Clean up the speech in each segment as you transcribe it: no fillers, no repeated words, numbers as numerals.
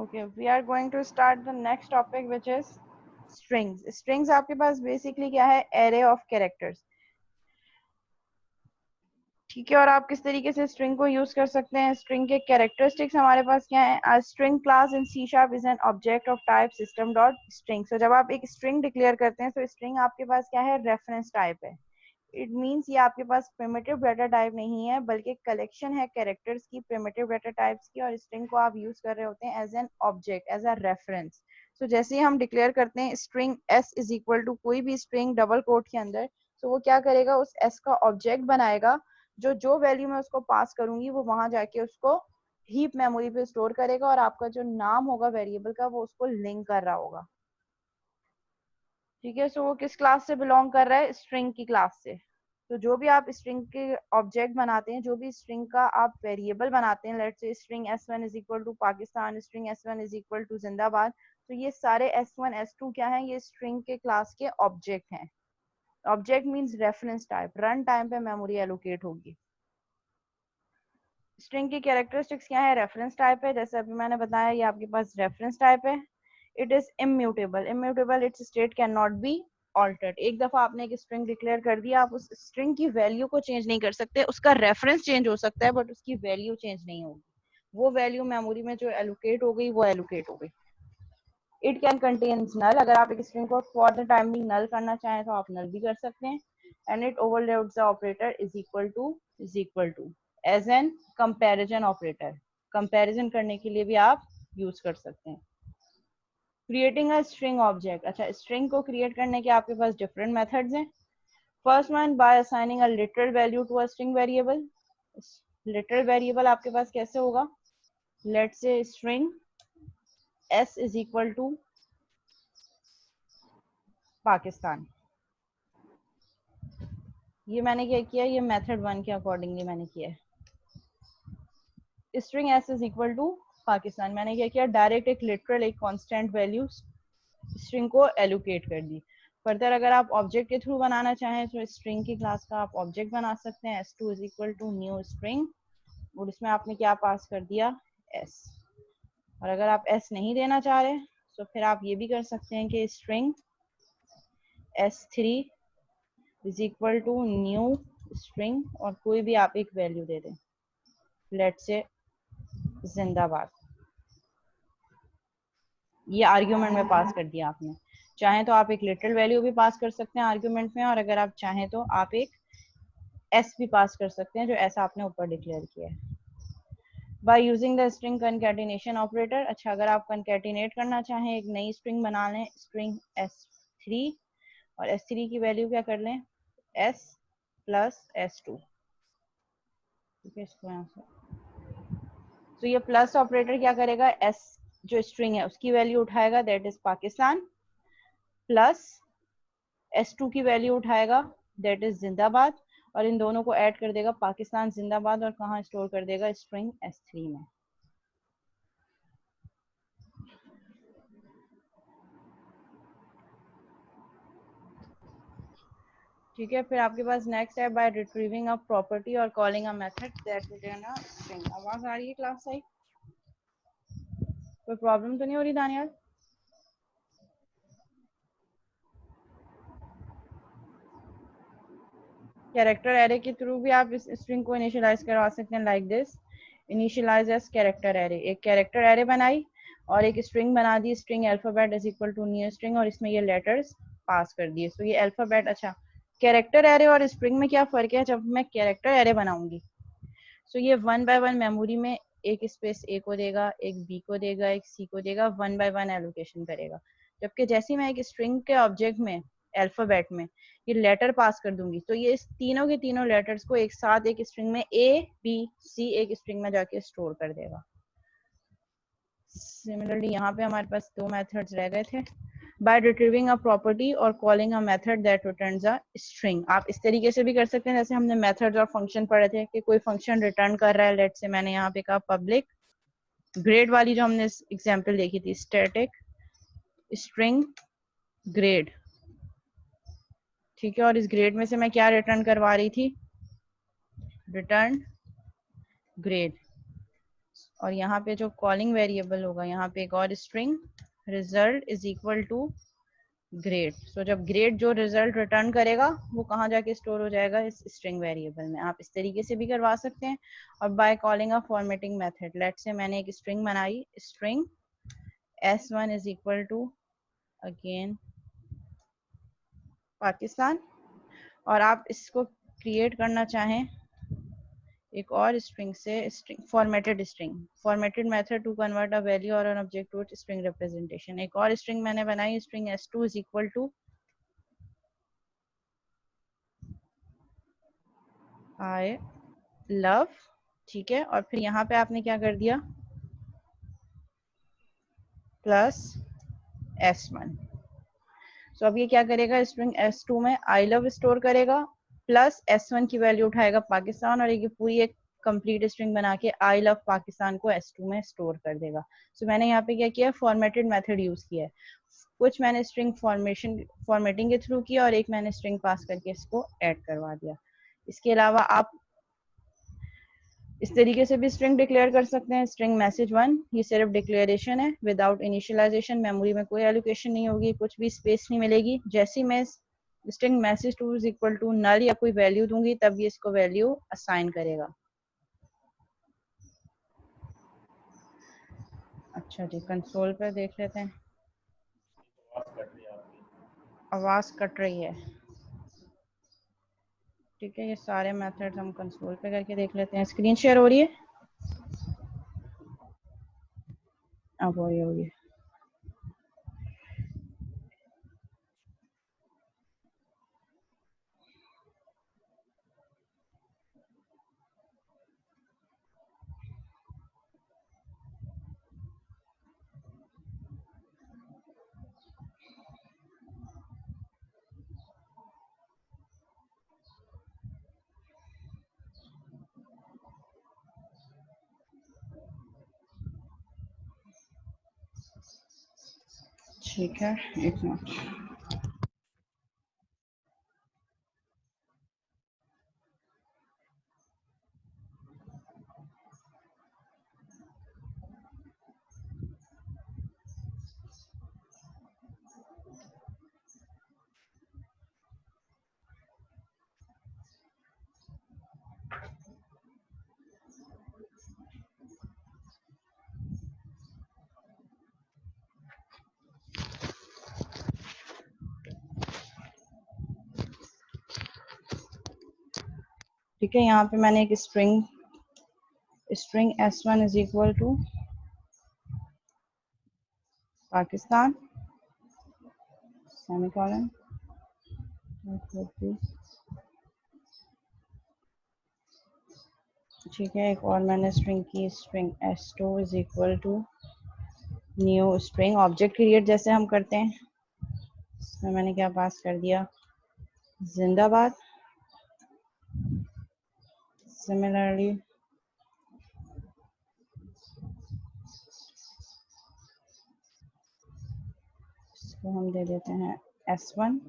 Okay, we are going to start the next topic which is strings. Strings आपके पास basically क्या है? Array of characters. ठीक है, और आप किस तरीके से स्ट्रिंग को यूज कर सकते हैं? स्ट्रिंग के कैरेक्टरिस्टिक्स हमारे पास क्या है? String class in C sharp is an object of type system dot string. So जब आप एक स्ट्रिंग डिक्लेयर करते हैं तो स्ट्रिंग आपके पास क्या है? रेफरेंस टाइप है। इट मीन्स ये आपके पास प्रिमिटिव डाटा टाइप नहीं है, बल्कि कलेक्शन है कैरेक्टर्स की, प्रिमिटिव डाटा टाइप्स की, और स्ट्रिंग को आप यूज कर रहे होते हैं as an object, as a reference. So जैसे ही हम डिक्लेयर करते हैं string s is equal to कोई भी स्ट्रिंग डबल कोट के अंदर, तो वो क्या करेगा? उस s का ऑब्जेक्ट बनाएगा, जो जो वैल्यू मैं उसको पास करूंगी वो वहां जाके उसको हीप मेमोरी पे स्टोर करेगा, और आपका जो नाम होगा वेरिएबल का वो उसको लिंक कर रहा होगा। ठीक है, सो वो किस क्लास से बिलोंग कर रहा है? स्ट्रिंग की क्लास से। तो जो भी आप स्ट्रिंग के ऑब्जेक्ट बनाते हैं, जो भी स्ट्रिंग का आप वेरिएबल बनाते हैं, let's say string s1 is equal to Pakistan, string s1 is equal to जिंदाबाद, तो ये सारे s1 s2 क्या हैं? ये स्ट्रिंग के क्लास के ऑब्जेक्ट हैं। Object means reference type, run time पे मेमोरी एलोकेट होगी। स्ट्रिंग की कैरेक्टरिस्टिक्स क्या है? रेफरेंस टाइप है, जैसे अभी मैंने बताया ये आपके पास रेफरेंस टाइप है। It is immutable, immutable it's state can not be altered. एक दफा आपने एक स्ट्रिंग डिक्लेयर कर दिया, आप उस स्ट्रिंग की वैल्यू को चेंज नहीं कर सकते। उसका रेफरेंस चेंज हो सकता है बट उसकी वैल्यू चेंज नहीं होगी। वो वैल्यू मेमोरी में जो एलोकेट हो गई वो एलोकेट हो गई। इट कैन कंटेन नल, अगर आप एक स्ट्रिंग को फॉर द टाइम भी नल करना चाहें तो आप नल भी कर सकते हैं। And it overloads the operator is equal to as an comparison operator. Comparison करने के लिए भी आप यूज कर सकते हैं। क्रिएटिंग अ स्ट्रिंग ऑब्जेक्ट, अच्छा स्ट्रिंग को क्रिएट करने के आपके पास डिफरेंट मेथड्स हैं। First one, by assigning a literal value to a string variable. Literal variable आपके पास कैसे होगा? Let's say string s is equal to Pakistan. ये मैंने क्या किया? ये मेथड वन के अकॉर्डिंगली मैंने किया है। String s is equal to Pakistan, मैंने क्या किया? डायरेक्ट एक लिटरल एक कांस्टेंट वैल्यू स्ट्रिंग को एलोकेट कर दी। फर्दर अगर आप ऑब्जेक्ट के थ्रू बनाना चाहें तो स्ट्रिंग की क्लास का आप ऑब्जेक्ट बना सकते हैं, s2 is equal to new string, और इसमें आपने क्या पास कर दिया? s। और अगर आप s नहीं देना चाह रहे तो फिर आप ये भी कर सकते हैं कि string s3 is equal to new string, और कोई भी आप एक वैल्यू दे दें, लेट्स से जिंदाबाद। ये आर्ग्यूमेंट में पास कर दिया आपने। चाहे तो आप एक लिटरल वैल्यू भी पास कर सकते हैं आर्ग्यूमेंट में, और अगर आप चाहें तो आप एक s भी पास कर सकते हैं, जो ऐसा आपने ऊपर डिक्लेयर किया है। By using the string concatenation operator, अच्छा अगर आप कनकैटिनेट करना चाहें, एक नई स्ट्रिंग बना लें, स्ट्रिंग s3, और s3 की वैल्यू क्या कर लें? s plus s2। ठीक है, इसको यहाँ से, तो ये प्लस ऑपरेटर क्या करेगा? s जो स्ट्रिंग है उसकी वैल्यू उठाएगा, that is Pakistan, plus s2 की वैल्यू उठाएगा, दैट इज जिंदाबाद, और इन दोनों को ऐड कर देगा पाकिस्तान जिंदाबाद, और कहाँ स्टोर कर देगा? स्ट्रिंग s3 में। ठीक है, फिर आपके पास नेक्स्ट है बाय रिट्रीविंग अ प्रॉपर्टी और calling a method that return a string. आवाज आ रही है क्लास साइड? कोई प्रॉब्लम तो नहीं हो रही दानियाल? कैरेक्टर एरे के थ्रू भी आप इस स्ट्रिंग को इनिशियलाइज करवा सकते हैं, like this initialize as character array. एक कैरेक्टर एरे बनाई और एक स्ट्रिंग बना दी, string alphabet is equal to new string, और इसमें ये लेटर्स पास कर दिए। सो ये अल्फाबेट, अच्छा कैरेक्टर एरे और स्ट्रिंग में क्या फर्क है? जब मैं कैरेक्टर एरे बनाऊंगी सो ये वन बाय वन मेमोरी में एक स्पेस ए को देगा, एक बी को देगा, एक सी को देगा, वन बाय वन एलोकेशन करेगा। जबकि जैसे ही मैं एक स्ट्रिंग के ऑब्जेक्ट में अल्फाबेट में ये लेटर पास कर दूंगी, तो ये इस तीनों के तीनों लेटर्स को एक साथ एक स्ट्रिंग में ए बी सी एक स्ट्रिंग में जाके स्टोर कर देगा। सिमिलरली यहाँ पे हमारे पास दो मेथड्स रह गए थे, बाय रिट्रीविंग अ प्रॉपर्टी और calling a method that returns a string. आप इस तरीके से भी कर सकते हैं, जैसे हमने मेथड्स और फंक्शन पढ़े थे कि कोई फंक्शन रिटर्न कर रहा है, लेट से मैंने यहाँ पे कहा पब्लिक ग्रेड वाली जो हमने एग्जांपल देखी थी, स्टैटिक स्ट्रिंग ग्रेड। ठीक है, और इस ग्रेड में से मैं क्या रिटर्न करवा रही थी? Return grade. और यहाँ पे जो कॉलिंग वेरिएबल होगा, यहाँ पे एक और string result is equal to grade. So जब ग्रेड जो रिजल्ट रिटर्न करेगा वो कहाँ जाके स्टोर हो जाएगा, इस स्ट्रिंग वेरिएबल में। आप इस तरीके से भी करवा सकते हैं। और by calling a formatting method, let's say मैंने एक स्ट्रिंग बनाई, string s1 is equal to again Pakistan, और आप इसको क्रिएट करना चाहें एक और स्ट्रिंग से, string formatted method to convert a value और an object to string representation. एक और स्ट्रिंग मैंने बनाई, string s2 is equal to I love, ठीक है। और फिर यहाँ पे आपने क्या कर दिया, प्लस s1। सो अब ये क्या करेगा, स्ट्रिंग s2 में आई लव स्टोर करेगा, प्लस s1 की वैल्यू उठाएगा पाकिस्तान, और ये पूरी एक कंप्लीट स्ट्रिंग बना के आई लव पाकिस्तान को s2 में स्टोर कर देगा। सो मैंने यहाँ पे क्या किया, फॉर्मेटेड मेथड यूज किया है। कुछ मैंने स्ट्रिंग फॉर्मेटिंग के थ्रू किया, और एक मैंने स्ट्रिंग पास करके इसको ऐड करवा दिया। इसके अलावा आप इस तरीके से भी स्ट्रिंग डिक्लेयर कर सकते हैं। स्ट्रिंग मैसेज 1, ये सिर्फ डिक्लेरेशन है, विदाउट इनिशियलाइजेशन। मेमोरी में कोई एलोकेशन नहीं होगी, कुछ भी स्पेस नहीं मिलेगी। जैसे ही मैं string message 2 is equal to null या कोई वैल्यू दूंगी, तब ये इसको वैल्यू असाइन करेगा। अच्छा जी, कंसोल पर देख लेते हैं। आवाज कट रही है, ठीक है। ये सारे मेथड्स हम कंसोल पे करके देख लेते हैं। स्क्रीन शेयर हो रही है, अब हो रही होगी। ठीक है, एक मिनट। ठीक है, यहाँ पे मैंने एक string s1 is equal to Pakistan semicolon, ठीक है। एक और मैंने स्ट्रिंग की, string s2 is equal to new string, object create जैसे हम करते हैं। इसमें मैंने क्या पास कर दिया, जिंदाबाद। सिमिलरली इसको हम दे देते हैं s1,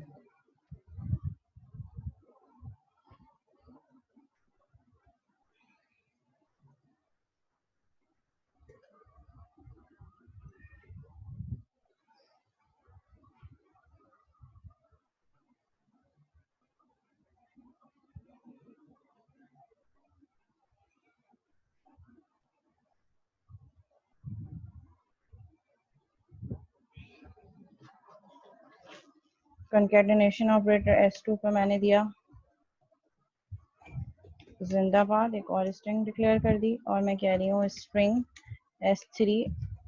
कंकेटिनेशन ऑपरेटर s2 पर मैंने दिया जिंदाबाद, एक और स्ट्रिंग डिक्लेयर कर दी। और मैं कह रही हूँ string s3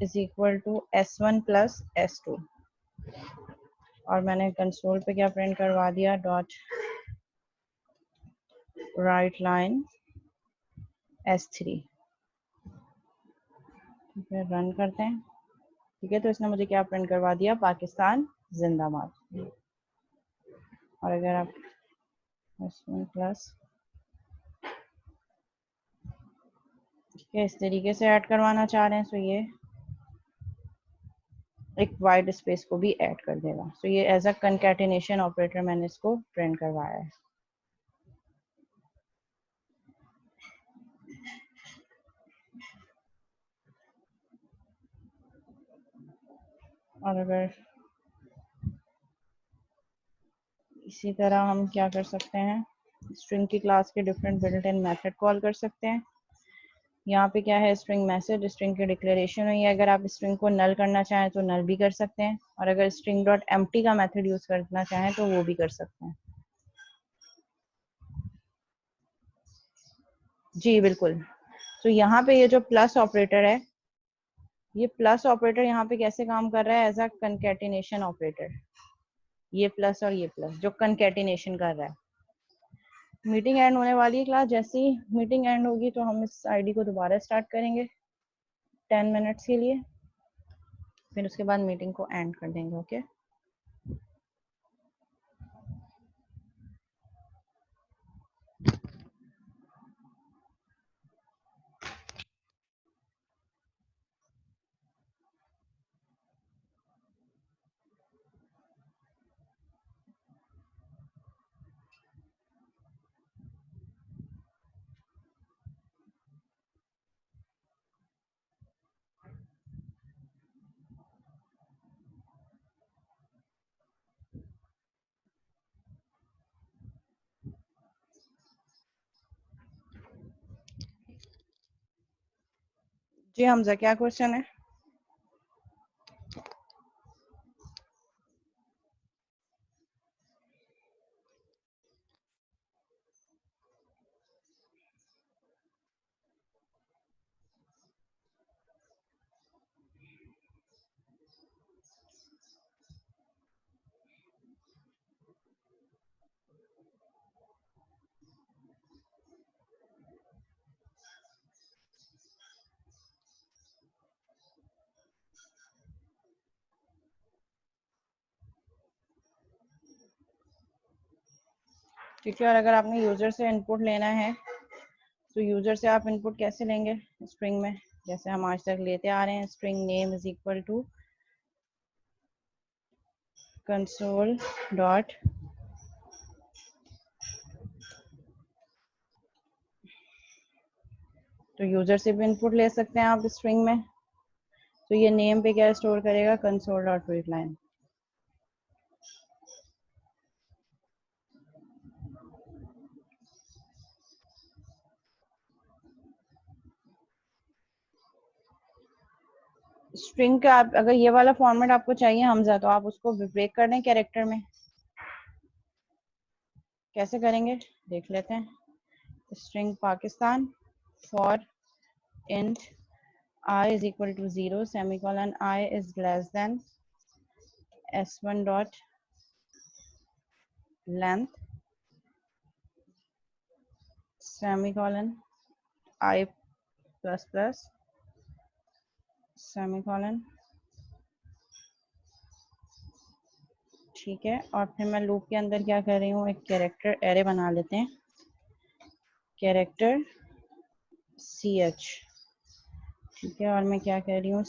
is equal to s1 plus s2, और मैंने कंसोल पे क्या प्रिंट करवा दिया, डॉट राइट लाइन s3। ठीक है, रन करते हैं। ठीक है, तो इसने मुझे क्या प्रिंट करवा दिया, पाकिस्तान जिंदाबाद। और अगर आप s1 प्लस, ठीक है, इस तरीके से ऐड करवाना चाह रहे हैं, तो ये एक वाइड स्पेस को भी ऐड कर देगा। तो ये एज अ कंकैटिनेशन ऑपरेटर मैंने इसको प्रिंट करवाया है। और अगर इसी तरह हम क्या कर सकते हैं, स्ट्रिंग की क्लास के different built in method call कर सकते हैं। यहाँ पे क्या है, स्ट्रिंग मैसेज, स्ट्रिंग की डिक्लेरेशन हुई है। अगर आप स्ट्रिंग को नल करना चाहें तो नल भी कर सकते हैं, और अगर स्ट्रिंग डॉट एम्प्टी का मेथड यूज करना चाहें तो वो भी कर सकते हैं। जी बिल्कुल। तो यहाँ पे ये जो प्लस ऑपरेटर है, ये प्लस ऑपरेटर यहाँ पे कैसे काम कर रहा है, एज अ कंकैटिनेशन ऑपरेटर। ये प्लस और ये प्लस जो कंकैटिनेशन कर रहा है। मीटिंग एंड होने वाली है क्लास, जैसे ही मीटिंग एंड होगी तो हम इस आईडी को दोबारा स्टार्ट करेंगे 10 मिनट्स के लिए, फिर उसके बाद मीटिंग को एंड कर देंगे। ओके जी हमजा, क्या क्वेश्चन है? ठीक है, और अगर आपने यूजर से इनपुट लेना है तो यूजर से आप इनपुट कैसे लेंगे स्ट्रिंग में, जैसे हम आज तक लेते आ रहे हैं, string name is equal to console dot तो यूजर से भी इनपुट ले सकते हैं आप स्ट्रिंग में। तो ये नेम पे क्या स्टोर करेगा, console dot read line. String का आप अगर ये वाला फॉर्मेट आपको चाहिए हमजा, तो आप उसको ब्रेक कर दें कैरेक्टर में। कैसे करेंगे देख लेते हैं। String Pakistan for int I is equal to 0 semicolon I is less than s1 dot length semicolon I plus plus semicolon। ठीक है, और फिर मैं लूप के अंदर क्या कर रही हूँ, एक कैरेक्टर एरे बना लेते हैं, कैरेक्टर ch। ठीक है, और मैं क्या कह रही हूँ,